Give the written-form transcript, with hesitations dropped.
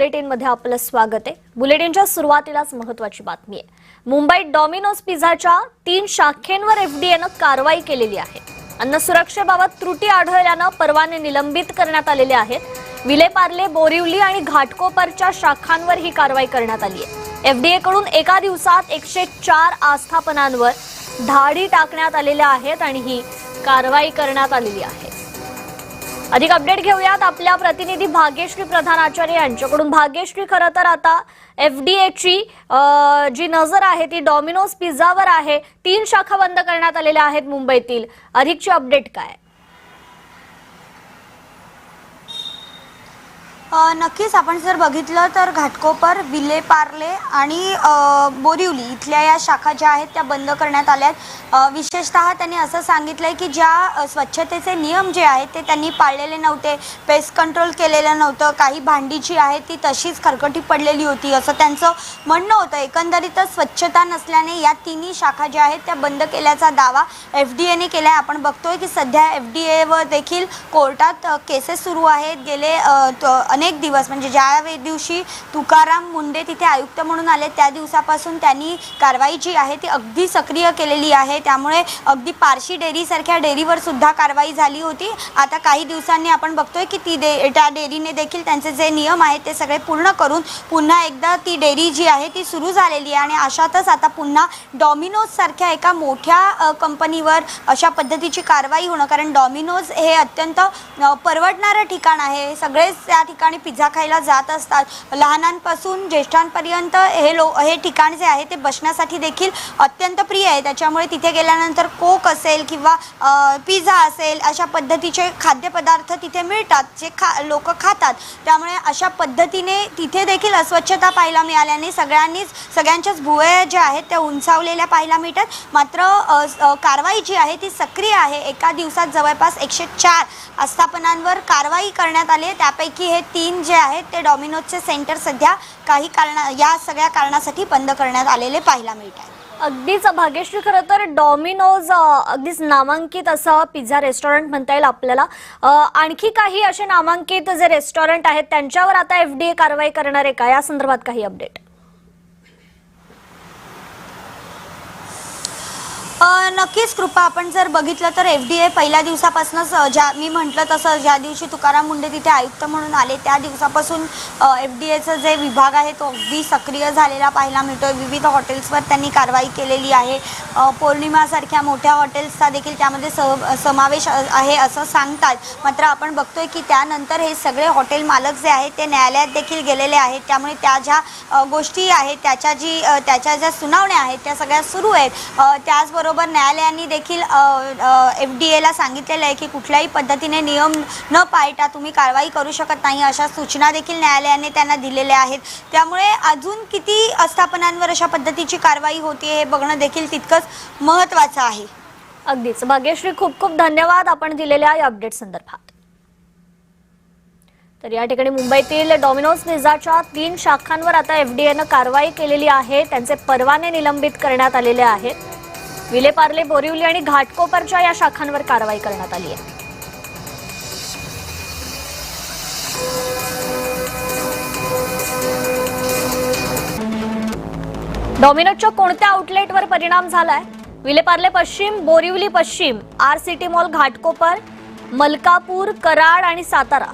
बुलेटिनमध्ये आपलं स्वागत आहे। बुलेटिनच्या सुरुवातीलाच महत्त्वाची बातमी आहे। मुंबईत डॉमिनोज पिझ्झाच्या 3 शाखेंवर एफडीएनं कारवाई केलेली आहे। अन्न सुरक्षेबाबत त्रुटी आढळल्यानं परवाने निलंबित करण्यात आलेले आहेत। विलेपार्ले, बोरिवली आणि घाटकोपरच्या शाखांवर ही कारवाई करण्यात आली आहे। एफडीए कडून एका दिवसात 104 आस्थापनांवर धाडी टाकण्यात आलेल्या आहेत आणि ही कारवाई करण्यात आलेली आहे। अधिक अपडेट घेऊयात आपल्या प्रतिनिधी भाग्यश्री प्रधान आचार्य यांच्याकडून। भाग्यश्री, खरं तर आता एफडीएची जी नजर आहे ती डॉमिनोज पिझ्झावर आहे। 3 शाखा बंद करण्यात आलेल्या आहेत मुंबईतील। अधिकची अपडेट काय? नक्कीच आपण जर बघितलं तर घाटकोपर, विलेपार्ले आणि बोरिवली इथल्या या शाखा ज्या आहेत त्या बंद करण्यात आल्यात। विशेषतः त्यांनी असं सांगितलंय की ज्या स्वच्छतेचे नियम जे आहेत ते त्यांनी पाळलेले नव्हते, पेस्ट कंट्रोल केलेलं नव्हतं, काही भांडी जी आहेत ती तशीच खरकटी पडलेली होती असं त्यांचं म्हणणं होतं। एकंदरीतच स्वच्छता नसल्याने या तिन्ही शाखा ज्या आहेत त्या बंद केल्याचा दावा एफडीएने केलाय। आपण बघतोय की सध्या एफडीएवर देखील कोर्टात केसेस सुरू आहेत। गेले अनेक दिवस म्हणजे ज्या दिवशी तुकाराम मुंडे तिथे आयुक्त म्हणून आले त्या दिवसापासून त्यांनी कारवाई जी आहे ती अगदी सक्रिय केलेली आहे। त्यामुळे अगदी पारशी डेअरी सारख्या डेअरीवर सुद्धा कारवाई झाली होती। आता काही दिवसांनी आपण बघतोय की त्या डेअरीने देखील त्यांचे जे नियम आहेत ते सगळे पूर्ण करून पुन्हा एकदा ती डेअरी जी आहे ती सुरू झालेली आहे। आणि अशातच आता पुन्हा डॉमिनोज सारख्या एका मोठ्या कंपनीवर अशा पद्धतीची कारवाई होणं, कारण डॉमिनोज हे अत्यंत परवडणारं ठिकाण आहे। सगळेच त्या ठिकाणी पिझ्झा खायला जात असतात, लहानांपासून ज्येष्ठांपर्यंत हे ठिकाण जे आहे ते बसण्यासाठी देखील अत्यंत प्रिय आहे। त्याच्यामुळे तिथे गेल्यानंतर कोक असेल किंवा पिझ्झा असेल अशा पद्धतीचे खाद्यपदार्थ तिथे मिळतात जे लोक खातात। त्यामुळे अशा पद्धतीने तिथे देखील अस्वच्छता पाहायला मिळाल्याने सगळ्यांच्याच भुवया ज्या आहेत त्या उंचावलेल्या पाहायला मिळतात। मात्र कारवाई जी आहे ती सक्रिय आहे। एका दिवसात जवळपास 104 आस्थापनांवर कारवाई करण्यात आली। त्यापैकी हे 3 जे आहेत ते डॉमिनोजचे सेंटर सध्या या सगळ्या कारणासाठी बंद करण्यात आलेले पाहायला मिळतात। अगदीच भाग्यश्री, खरं तर डॉमिनोज अगदीच नामांकित असं पिझ्झा रेस्टॉरंट म्हणता येईल आपल्याला। आणखी काही असे नामांकित जे रेस्टॉरंट आहेत त्यांच्यावर आता एफडीए कारवाई करणार आहे का? या संदर्भात काही अपडेट? नक्कीच कृपा, आपण जर बघितलं तर एफडीए पहिल्या दिवसापासूनच मी म्हटलं तसं ज्या दिवशी तुकाराम मुंडे तिथे आयुक्त म्हणून आले त्या दिवसापासून एफडीएचं जे विभाग आहे तो अगदी सक्रिय झालेला पाहायला मिळतोय। विविध हॉटेल्सवर त्यांनी कारवाई केलेली आहे। पौर्णिमासारख्या मोठ्या हॉटेल्सचा देखील त्यामध्ये समावेश आहे असं सांगतात। मात्र आपण बघतोय की त्यानंतर हे सगळे हॉटेल मालक जे आहेत ते न्यायालयात देखील गेलेले आहेत। त्यामुळे त्या ज्या गोष्टी आहेत त्याच्या ज्या सुनावण्या आहेत त्या सगळ्या सुरू आहेत। त्याचबरोबर न्यायालयाने देखील एफडीएला सांगितलेलं आहे की कुठल्याही पद्धतीने नियम न पाळता तुम्ही कारवाई करू शकत नाही अशा सूचना देखील न्यायालयाने त्यांना दिलेल्या आहेत। त्यामुळे अजून किती आस्थापनांवर अशा पद्धतीची कारवाई होते हे बघणं देखील तितकंच महत्त्वाचं आहे। अगदीच भाग्यश्री, खूप खूप धन्यवाद आपण दिलेल्या या अपडेट संदर्भात। तर या ठिकाणी मुंबईतील डॉमिनोज पिझ्झाच्या 3 शाखांवर आता एफडीएनं कारवाई केलेली आहे। त्यांचे परवाने निलंबित करण्यात आलेले आहेत। विलेपार्ले, बोरिवली आणि घाटकोपरच्या या शाखांवर कारवाई करण्यात आली आहे। डॉमिनोजच्या कोणत्या आउटलेटवर परिणाम झालाय? विलेपार्ले पश्चिम, बोरिवली पश्चिम, R city mall, Ghatkopar, Malkapur, Karad आणि सातारा